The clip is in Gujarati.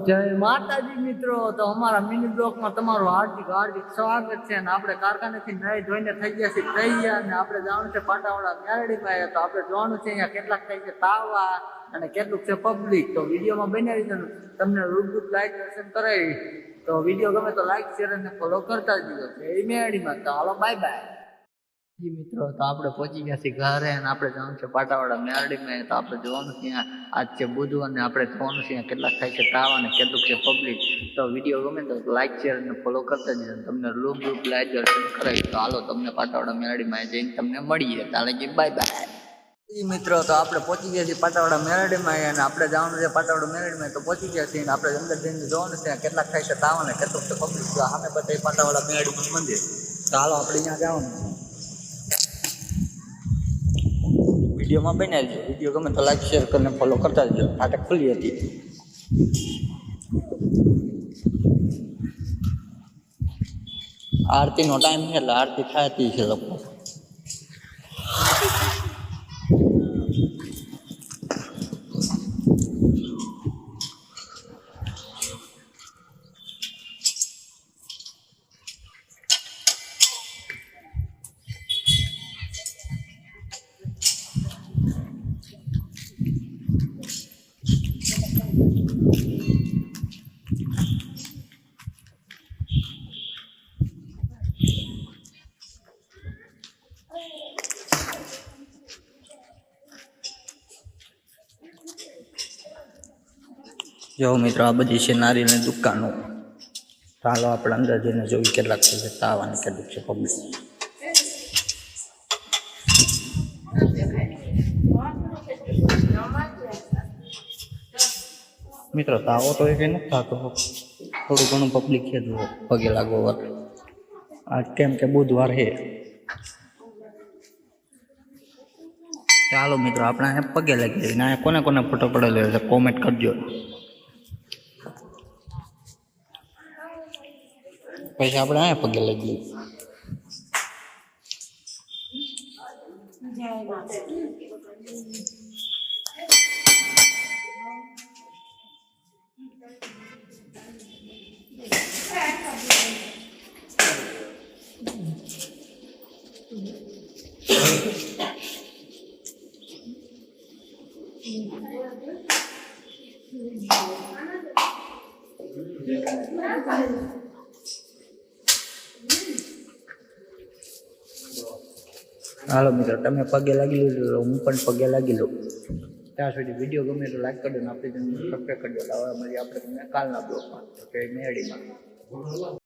જય માતાજી મિત્રો, તો અમારા મિની બ્લોકમાં તમારું હાર્દિક હાર્દિક સ્વાગત છે. અને આપણે કારખાનેથી નહીં જોઈને થઈ ગયા છે તૈયાર, ને આપણે જવાનું છે પાટાવાળા મેરડીમાં. તો આપણે જોવાનું છે અહીંયા કેટલાક થાય છે તાવા અને કેટલુંક છે પબ્લિક. તો વિડીયોમાં બનાવી દો, તમને રૂબરૂ લાઈક દર્શન કરાવી. તો વિડીયો ગમે તો લાઈક શેર અને ફોલો કરતા જજો. જય મેરડીમાં. તો હાલો બાય બાય મિત્રો. તો આપણે પહોંચી ગયા છીએ ઘરે અને આપણે જવાનું છે પાટાવાળા મેરડીમાં. તો આપણે જોવાનું છે આજ છે બુધવાર અને આપણે જોવાનું છે કેટલાક થાય છે તાવા અને કેટલું છે પબ્લિક. તો વિડીયો ગમે તો લાઈક શેર અને ફોલો કરતા જજો. તમને રૂબરૂ લાઈવ દર્શન કરાવી. તો હાલો તમને પાટાવાળા મેરડીમાં જઈને તમને મળીએ. તાલે કે બાય બાય મિત્રો. તો આપણે પહોંચી ગયા છીએ પાટાવાળા મેરડીમાં અને આપણે જવાનું છે પાટાવાળા મેરડીમાં. તો પહોંચી ગયા છીએ આપણે અંદર જઈને જોવાનું છે કેટલાક થાય છે તાવા અને કેટલું છે પબ્લિક. તો સામે બધા પાટાવાળા મેરડીનું મંદિર. તો હાલો આપણે અહીંયા જવાનું છે. વિડીયોમાં બનાવી દો. વિડીયો ગમે તો લાઈક શેર કરીને ફોલો કરતા જજો. ફાટક ખુલ્લી હતી. આરતીનો ટાઈમ છે એટલે આરતી થતી છે લોકો. જો મિત્રો, આ બધી છે નારિયેળની દુકાનો. ચાલો આપણે અંદર જઈને જોઈ કેટલાક છે તાવા અને કેટલું છે પબ્લિક. મિત્રો તાવો તો એ કંઈ નથી થતો, થોડું ઘણું પબ્લિક છે. જો પગે લાગો વાર આજ કેમ કે બુધવાર છે. ચાલો મિત્રો, આપણે અહીંયા પગે લાગી જઈએ. અહીંયા કોને કોને ફોટો પડેલો છે કોમેન્ટ કરજો. પછી આપણે અહીંયા પગે લાગીએ. હાલો મિત્રો, તમે પગે લાગી લીધું, હું પણ પગે લાગી લઉં. ત્યાં સુધી વિડીયો ગમે તો લાઈક કરી દો ને આપણે સબસ્ક્રાઈબ કરી દો. હવે મળીએ આપણે તમને કાલના બ્લોગમાં. મેરડીમાં.